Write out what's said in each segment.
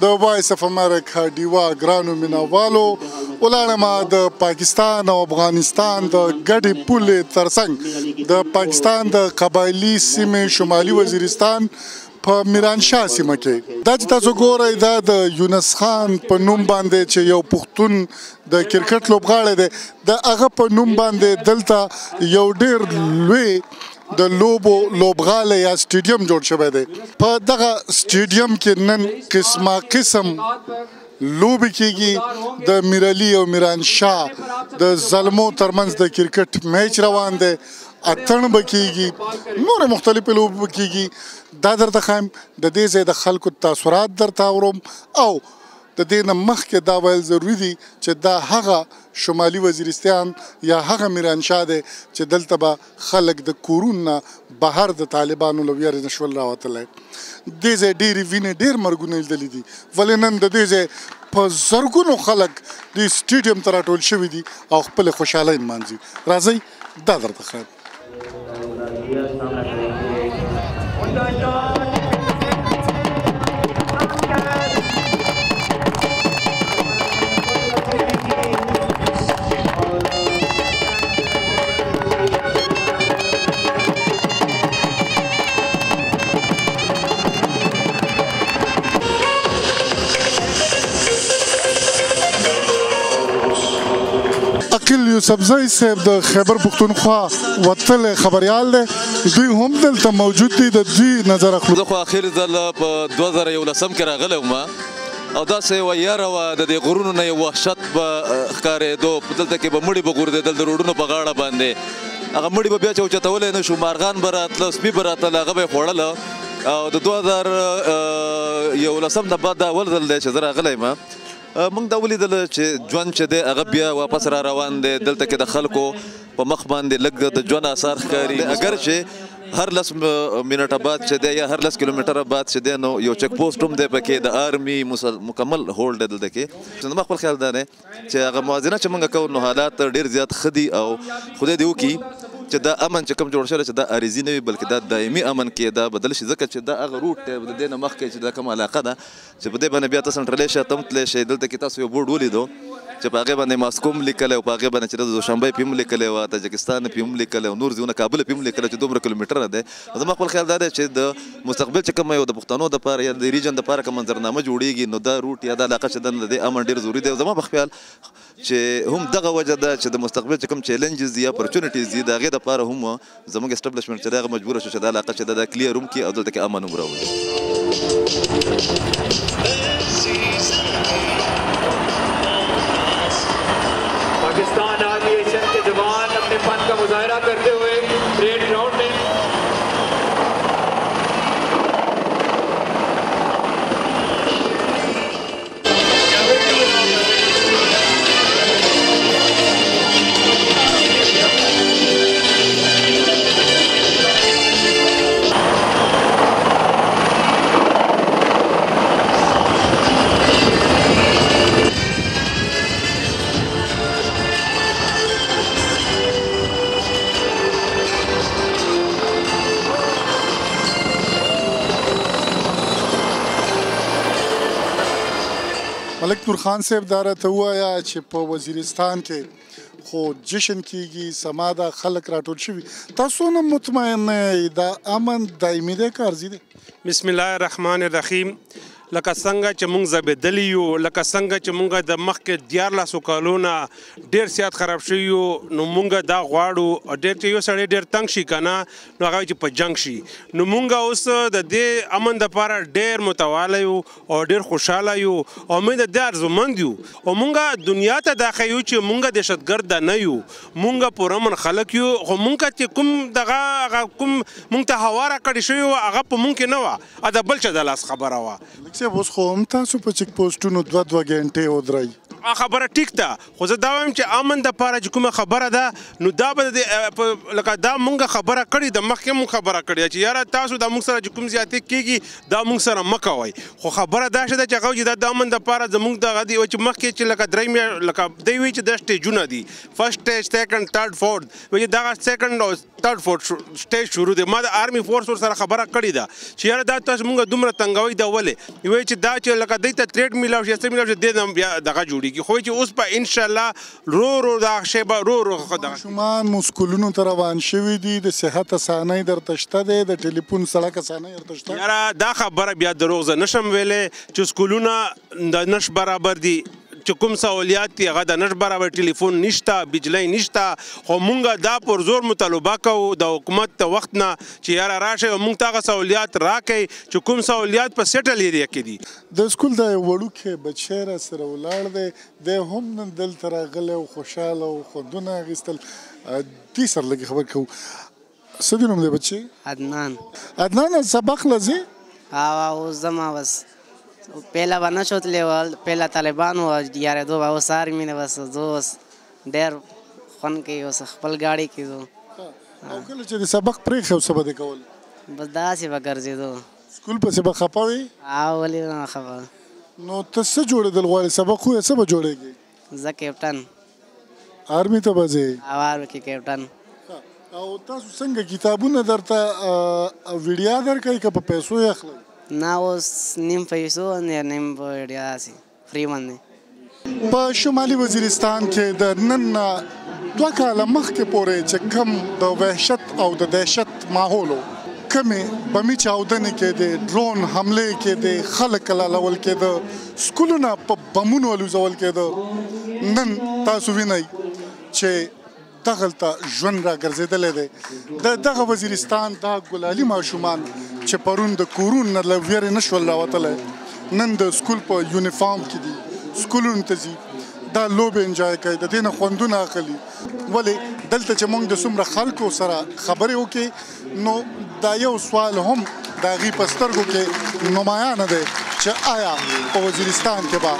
د وایس اف امریکا ډیوا ګرانو مینوالو ولاړم د پاکستان او افغانستان د ګډې پولې ترڅنګ د پاکستان د قبایلي سیمې شمالي وزیرستان په میرانشاه سیمه کې دا چې تاسو ګورئ دا د یونس خان په نوم باندې چې یو پښتون د کرکټ لوبغاړی دی د هغه په نوم باندې دلته یو ډېر لوی د لوبغالی یا سټیډیم جوړ شوی دی په دغه سټیډیم کې نن قسمه قسم لوبې کیږي د میرعلي او میرانشاه د زلمو ترمنځ د کرکټ میچ روان دی اتڼ به کیږي نورې مختلفې لوبې به کیږي دا درته ښایم د دې ځای د خلکو تاثرات درته اورم او د دې نه مخکې دا ویل ضروري دي چې دا هغه شمالي وزیرستان یا هغه میرانشاه دی چې دلته به خلک د کورونو نه بهر د طالبانو له ویرې نه شول راوتلی دې ځای ډېرې وینې ډېر مرګونه لیدلي دي ولې نن د دې ځای په زرګونو خلک دې سټیډیم ته راټول شوي دي او خپلې خوشحالۍ نمانځي راځئ دا درته ښایم عقیل یوسفزی صاحب د خیبر پښتونخوا وتلی خبریال دی دوی هم دلته موجود دي د دوی نظر اخلو زه خو اخر ځل په 2011 کې راغلی وم او داسې یوه یاره وه د دې غرونو نه یو وحشت به ښکارېدو دلته کې به مړي به غورځېدل د روډونو په غاړه باندې هغه مړي به بیا چې اوچتولی نه شو مارغان به راتله سپي به راتله هغه به یې خوړله او د 2011 نه بعد دا اول ځل دی چې زه راغلی یم موږ دا ولیدل چې ژوند چې دی هغه بیا واپس را روان دی دلته کې د خلکو په مخ باندې لږ د ژوند آثار ښکاري اگر چې هر 10 منټه بعد چې دی یا هر 10 کیلومتره بعد چې دی نو یو چک پوسټ هم دی پکې د آرمي مکمل هولډ دی دلته کې زما خپل خیال دا دی چې هغه موازنه چې موږ کوو نو حالات ډېر زیات ښه دي او خدای دې وکړي چې دا امن چې کوم جوړ شوی چې دا عارضي نه وي بلکې دا دایمي امن کې دا بدل شي ځکه چې دا هغه روټ دی د دې نه مخکې چې دا کومه علاقه ده چې په دې باندې بیا تاسو سنټرلی شئ ته هم تللی شئ دلته کې تاسو یو بورډ ولیدو چې په هغې باندې ماسکو هم لیکلی او په هغې باندې چې د دوشنبې پې هم لیکلی وه تاجکستان پې هم لیکلی او نور ځایونه کابل پې هم لیکلی چې دومره کیلومیټره دی زما خپل خیال دا دی چې د مستقبل چې کوم یو د پښتنو دپاره یا د ریجن دپاره کوم منظرنامه جوړېږي نو دا روټ یا دا علاقه چې ده د دې امن ډېر ضروري دی او زما په خیال چې هم دغه وجه ده چې د مستقبل چې کوم چیلنجز دي یا اپورچونیټیز دي د هغې دپاره هم زموږ اسټابلیشمنټ چې دی هغه مجبوره شو چې دا علاقه چې ده کلیر هم کړي او دلته کې امن هم راولي Pakistan army Asian के जवान अपने फन का मुजाहरा करते हुए परेड ग्राउंड में ملک نور خان صاحب دا راته ووایه چې په وزیرستان کې خو جشن کیږي سما ده خلک راټول شوي تاسو نه مطمئن دا امن دایمي دی که عرضي دی بسم الله الرحمن الرحیم لکه څنګه چې موږ زبېدلي یو لکه څنګه چې موږ د مخکې 14 کالو نه ډېر زیات خراب شوي یو نو موږ دا غواړو ډېر چې یو سړی ډېر تنګ شي که نه نو هغه چې په جنګ شي نو موږ اوس د دې امن دپاره ډېر متواله یو او ډېر خوشحاله یو او موږ د دې ارزومند یو او موږ دنیا ته دا ښیو چې موږ دهشتګرده نه یو موږ پرامن خلک یو خو موږ چې کوم دغه هغه کوم موږ ته هوا راکړې شوې وه هغه په موږ کې نه وه دا بل چا د لاس خبره وه صاحب اوس خو هم تاسو په چیک پوسټونو 2 غنټې ودرئ خبره ټیک ده خو زه دا وایم چې امن دپاره چې کومه خبره ده نو دا به لکه دا مونږ خبره کړې ده مخکې مونږ خبره کړې ده چې یاره تاسو دا مونږ سره چې کوم زیاتې کېږي دا مونږ سره مه کوئ خو خبره دا شته چې هغه چې دا د امن دپاره زمونږ دغه دی چې مخکې چې لکه درې لکه دی وایي چې دا سټیجونه دي فرست سټیج سیکنډ تھرډ فورث وایي دغه سیکنډ او تھرډ فورث سټیج شروع دی ما د آرمي فورس ورسره خبره کړې ده چې یاره دا تاسو مونږ دومره تنګوئ دا ولې وایي چې دا چې لکه دی ته تریډ میلاو شي څه میلاو شي دی نه بیا دغه جوړېږي خو چې اوس به انشاءالله رو دا شی به رو ماشومان مو سکولونو ته روان شوي دي د صحت اسانۍ درته شته دی د ټلیفون سړک اسانۍ درته شته یاره دا خبره بیا دروغ زه نشم ویلی چې سکولونه د نش برابر دي چې کوم سہولیات دي هغه د نش برابر ټلیفون نشته بجلی نشته خو مونږ دا پر زور مطالبه کوو د حکومت د وخت نه چې یاره راشئ او مونږ ته هغه سہولیات راکئ چې کوم سہولیات په سیټل ایریا کې دي د سکول د وړوکی بچی را سره ولاړ دی دی هم نن دلته راغلی او خوشحاله او خوندونه اخیستل دې سره لږ خبرې کوو څه دې نوم دی بچی عدنان سبق له ځې اوس ځم بس پهلا به نشو تللی پهلا طالبان و یارېدو به اوس آرمي نه بس زه اوس ډېر خوند کوي اوس خپل ګاډي کې ځو او کله چې د سبق پرېښی او څه به دې کول بس داسې به ګرځېدو سکول پسې به خفه وې ولې نه خفه نو ته څه جوړېدل غواړې سبق ووایه څه به جوړېږې زه کیپټن آرمي ته به ځې آرمي کې کیپټن او تاسو څنګه کتابونه درته ویډیا درکوي که په پیسو یې اخلئ نه اوس نیم پیسو نیم په ویډیا داسې فری باندې په شمالي وزیرستان کې د نن نه 2 کاله مخکې پورې چې کم د وحشت او د دهشت ماحول و کمې بمي چاودنې کېدې ډرون حملې کېدې خلک لالول کېده سکولونه په بمونو الوزول کېده نن تاسو وینئ چې دغلته ژوند را ګرځېدلی دی د دغه وزیرستان دا ګلالي ماشومان چې پرون د کورونو نه له ویرې نه شول راوتلی نن د سکول په یونیفارم کې دي سکولونو ته ځي دا لوبې انجوای کوي د دې نه خوندونه اخلي ولې دلته چې موږ د څومره خلکو سره خبرې وکړې نو دا یو سوال هم د هغې په سترګو کې نمایانه دی چې آیا په وزیرستان کې به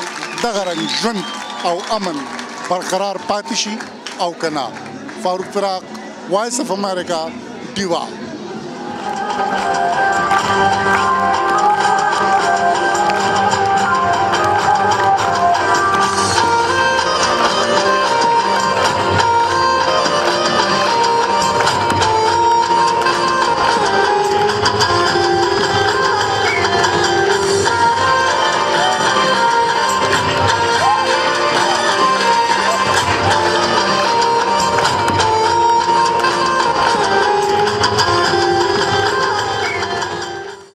دغه رنګ ژوند او امن برقرار پاتې شي او که نه فاروق فراق وایس اف امریکا ډیوا